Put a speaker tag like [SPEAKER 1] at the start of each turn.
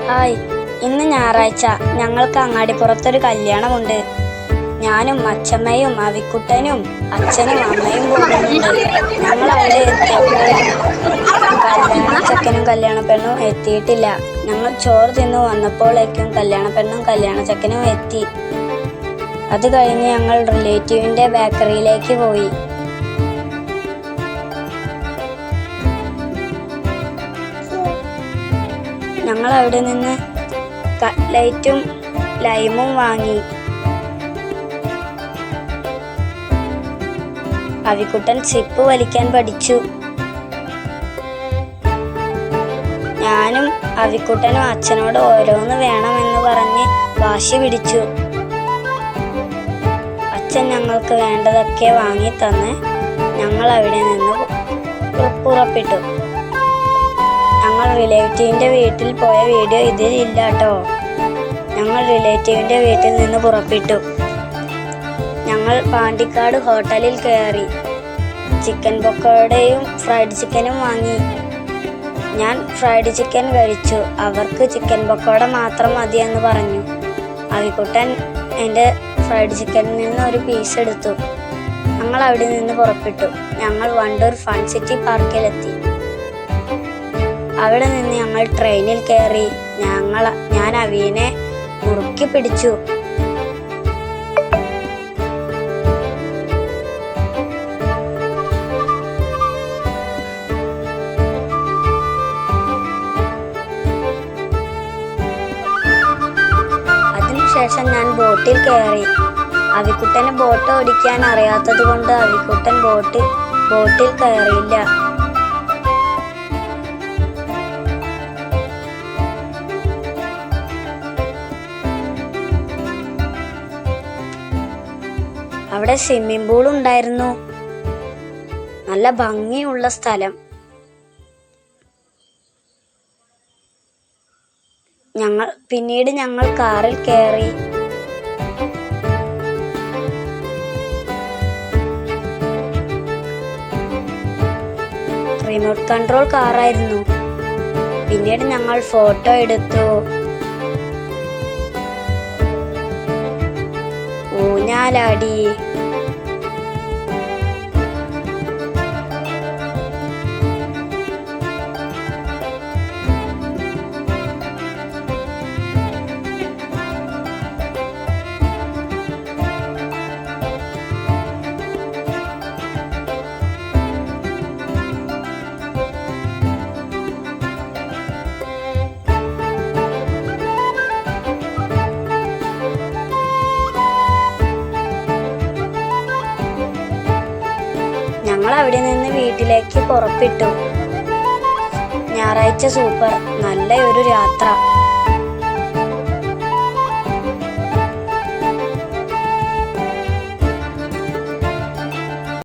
[SPEAKER 1] Hi, ഇന്ന് ഞായറാഴ്ച. ഞങ്ങൾക്ക് അങ്ങാടിപ്പുറത്തൊരു കല്യാണമുണ്ട്. ഞാനും അച്ഛമ്മയും അവിക്കുട്ടനും അച്ഛനും അമ്മയും പോകുന്നുണ്ട്. ഞങ്ങൾ അവിടെ എത്തിയപ്പോൾ കല്യാണച്ചക്കനും കല്യാണപ്പെണ്ണും എത്തിയിട്ടില്ല. ഞങ്ങൾ ചോറ് തിന്നു വന്നപ്പോഴേക്കും കല്യാണപ്പെണ്ണും കല്യാണച്ചക്കനും എത്തി. അത് കഴിഞ്ഞ് ഞങ്ങൾ റിലേറ്റീവിൻ്റെ ബേക്കറിയിലേക്ക് പോയി. ഞങ്ങൾ അവിടെ നിന്ന് കട്ട്ലൈറ്റും ലൈമും വാങ്ങി. അവിക്കുട്ടൻ സിപ്പ് വലിക്കാൻ പഠിച്ചു. ഞാനും അവിക്കുട്ടനും അച്ഛനോട് ഓരോന്ന് വേണമെന്ന് പറഞ്ഞ് വാശി പിടിച്ചു. അച്ഛൻ ഞങ്ങൾക്ക് വേണ്ടതൊക്കെ വാങ്ങി തന്ന് ഞങ്ങൾ അവിടെ നിന്ന് പുറപ്പെട്ടു. ഞങ്ങൾ റിലേറ്റീവിൻ്റെ വീട്ടിൽ പോയ വീഡിയോ ഇതിൽ ഇല്ല കേട്ടോ. ഞങ്ങൾ റിലേറ്റീവിൻ്റെ വീട്ടിൽ നിന്ന് പുറപ്പെട്ടു. ഞങ്ങൾ പാണ്ടിക്കാട് ഹോട്ടലിൽ കയറി. ചിക്കൻ പക്കോടയും ഫ്രൈഡ് ചിക്കനും വാങ്ങി. ഞാൻ ഫ്രൈഡ് ചിക്കൻ കഴിച്ചു. അവർക്ക് ചിക്കൻ പക്കോട മാത്രം മതിയെന്ന് പറഞ്ഞു. അവിക്കുട്ടൻ എൻ്റെ ഫ്രൈഡ് ചിക്കനിൽ നിന്ന് ഒരു പീസ് എടുത്തു. ഞങ്ങൾ അവിടെ നിന്ന് പുറപ്പെട്ടു. ഞങ്ങൾ വണ്ടൂർ ഫൺ സിറ്റി പാർക്കിലെത്തി. അവിടെ നിന്ന് ഞങ്ങൾ ട്രെയിനിൽ കയറി. ഞാൻ അവീനെ മുറുക്കി പിടിച്ചു. അതിനുശേഷം ഞാൻ ബോട്ടിൽ കയറി. അവിക്കുട്ടന് ബോട്ട് ഓടിക്കാൻ അറിയാത്തത് കൊണ്ട് അവിക്കുട്ടൻ ബോട്ടിൽ കയറിയില്ല. അവിടെ സ്വിമ്മിംഗ് പൂൾ ഉണ്ടായിരുന്നു. നല്ല ഭംഗിയുള്ള സ്ഥലം. പിന്നീട് ഞങ്ങൾ കാറിൽ കയറി. റിമോട്ട് കൺട്രോൾ കാറായിരുന്നു. പിന്നീട് ഞങ്ങൾ ഫോട്ടോ എടുത്തു. ഊഞ്ഞാലാടി. ഞങ്ങൾ അവിടെ നിന്ന് വീട്ടിലേക്ക് പുറപ്പെട്ടു. ഞായറാഴ്ച സൂപ്പർ, നല്ല ഒരു യാത്ര.